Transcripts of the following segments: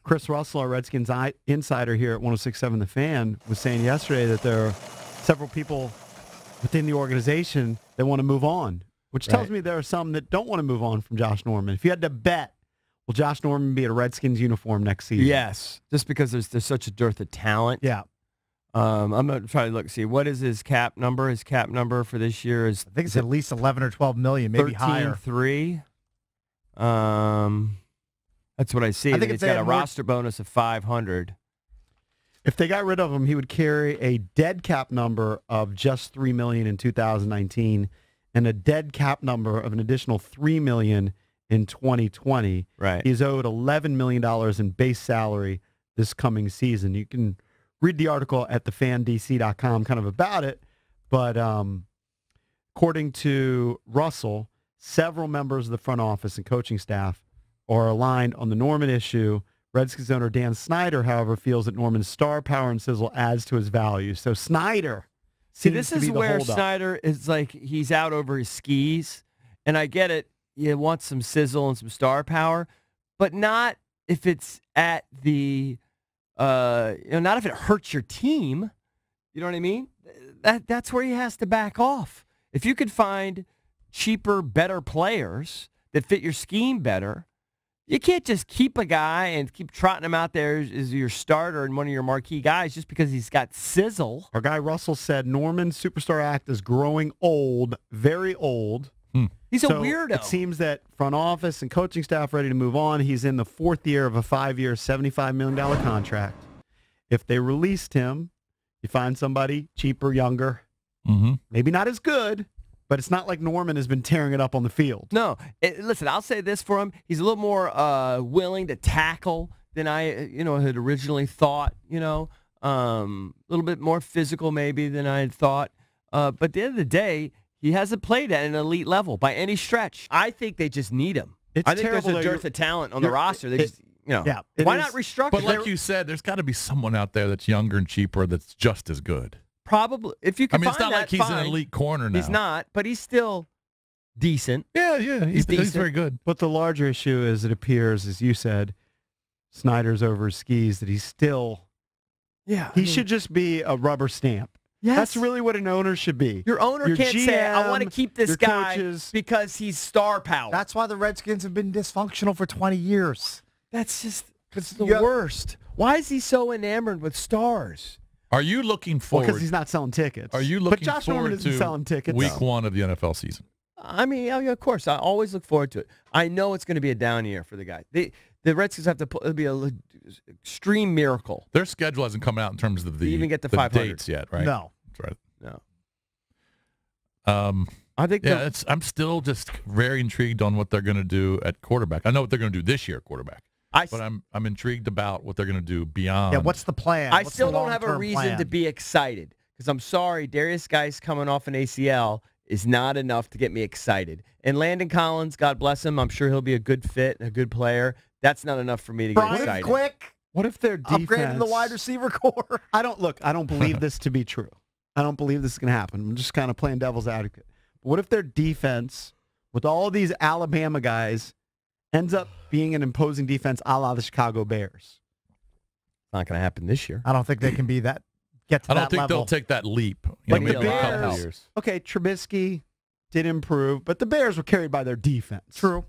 Chris Russell, our Redskins insider here at 106.7 The Fan, was saying yesterday that there are several people within the organization that want to move on, which tells me there are some that don't want to move on from Josh Norman. If you had to bet, will Josh Norman be in a Redskins uniform next season? Yes, just because there's such a dearth of talent. Yeah. I'm going to try to see what is his cap number. His cap number for this year is, I think it's at least 11 or 12 million, maybe higher. 13.3. That's what I see. I think he's got a roster bonus of 500. If they got rid of him, he would carry a dead cap number of just $3 million in 2019 and a dead cap number of an additional $3 million in 2020. Right. He's owed $11 million in base salary this coming season. You can read the article at thefandc.com kind of about it, but according to Russell, several members of the front office and coaching staff are aligned on the Norman issue. Redskins owner Dan Snyder, however, feels that Norman's star power and sizzle adds to his value. So Snyder this is where Snyder is like he's out over his skis, and I get it. You want some sizzle and some star power, but not if it's at the, not if it hurts your team. You know what I mean? That's where he has to back off. If you could find cheaper, better players that fit your scheme better, you can't just keep a guy and keep trotting him out there as your starter and one of your marquee guys just because he's got sizzle. Our guy Russell said Norman's superstar act is growing old, very old. He's a weirdo. It seems that front office and coaching staff ready to move on. He's in the fourth year of a 5-year, $75 million contract. If they released him, you find somebody cheaper, younger, maybe not as good, but it's not like Norman has been tearing it up on the field. No. Listen, I'll say this for him. He's a little more willing to tackle than I had originally thought, a little bit more physical maybe than I had thought. But at the end of the day, he hasn't played at an elite level by any stretch. I think they just need him. I think there's a dearth of talent on the roster. They just, why not restructure? But like you said, there's got to be someone out there that's younger and cheaper that's just as good. Probably. If you can find it's not like he's an elite corner now. He's not, but he's still decent. Yeah, he's very good. But the larger issue is it appears, as you said, Snyder's over his skis, that he's still... Yeah. He should just be a rubber stamp. Yes. That's really what an owner should be. Your owner can't say, I want to keep this guy coaches, because he's star power. That's why the Redskins have been dysfunctional for 20 years. That's just the worst. Why is he so enamored with stars? Are you looking forward? Because he's not selling tickets. Are you looking but Josh forward Norman isn't to selling tickets. week one of the NFL season? I mean, of course. I always look forward to it. I know it's going to be a down year for the guy. The Redskins have to it'll be an extreme miracle. Their schedule hasn't come out in terms of the even get the 500 dates yet, right? No. That's right. No. I think I'm still just very intrigued on what they're going to do at quarterback. I know what they're going to do this year at quarterback. But I'm intrigued about what they're going to do beyond. Yeah, what's the plan? I still don't have a reason to be excited because I'm sorry, Darius Geis coming off an ACL is not enough to get me excited. And Landon Collins, God bless him, I'm sure he'll be a good fit and a good player. That's not enough for me to get excited. Quick. What if their defense... upgrading the wide receiver core? I don't believe this to be true. I don't believe this is going to happen. I'm just kind of playing devil's advocate. But what if their defense, with all of these Alabama guys, ends up being an imposing defense a la the Chicago Bears? It's not going to happen this year. I don't think they can be that. I don't think they'll take that leap. Like maybe the a couple Bears, years. okay, Trubisky did improve, but the Bears were carried by their defense. True.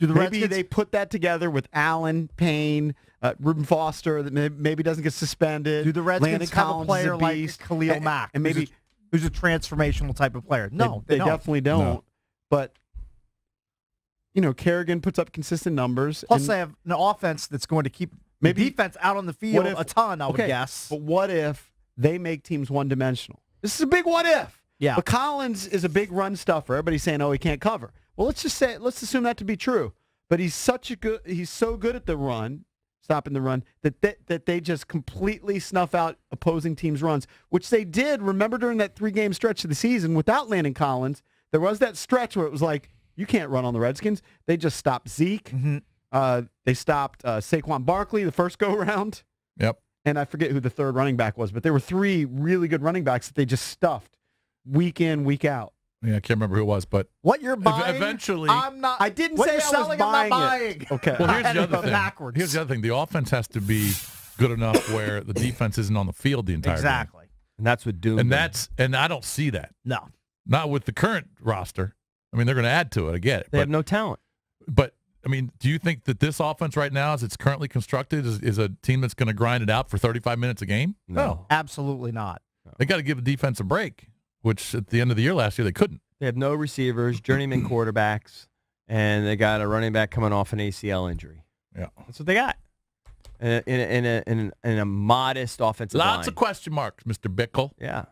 Maybe they put that together with Allen, Payne, Reuben Foster, that maybe doesn't get suspended. Do the Redskins have a player like Khalil Mack, and maybe who's a transformational type of player? No, they definitely don't. No. But Kerrigan puts up consistent numbers. Plus, they have an offense that's going to keep the defense out on the field a ton, I would guess. But what if they make teams one-dimensional? This is a big what if. Yeah. But Collins is a big run stuffer. Everybody's saying, he can't cover. Well, let's assume that to be true. But he's so good at the run, stopping the run, that they just completely snuff out opposing teams' runs, which they did. Remember during that 3-game stretch of the season without Landon Collins, there was that stretch where it was like, you can't run on the Redskins. They just stopped Zeke. Mm-hmm. They stopped Saquon Barkley the first go-around. Yep. And I forget who the third running back was, but there were 3 really good running backs that they just stuffed week in, week out. Yeah, I can't remember who it was, but what you're buying, eventually, I'm not. I didn't what say you're I selling, was I'm not buying buying. Okay. well, here's the other thing. Backwards. Here's the other thing. The offense has to be good enough where the defense isn't on the field the entire Exactly. And that's what doomed them. And I don't see that. No. Not with the current roster. I mean, they're going to add to it. I get it. They have no talent. But, I mean, do you think that this offense right now, as it's currently constructed, is a team that's going to grind it out for 35 minutes a game? No. Absolutely not. They got to give the defense a break, which at the end of the year last year they couldn't. They have no receivers, journeyman quarterbacks, and they got a running back coming off an ACL injury. Yeah. That's what they got. In a modest offensive line. Lots of question marks, Mr. Bickle. Yeah.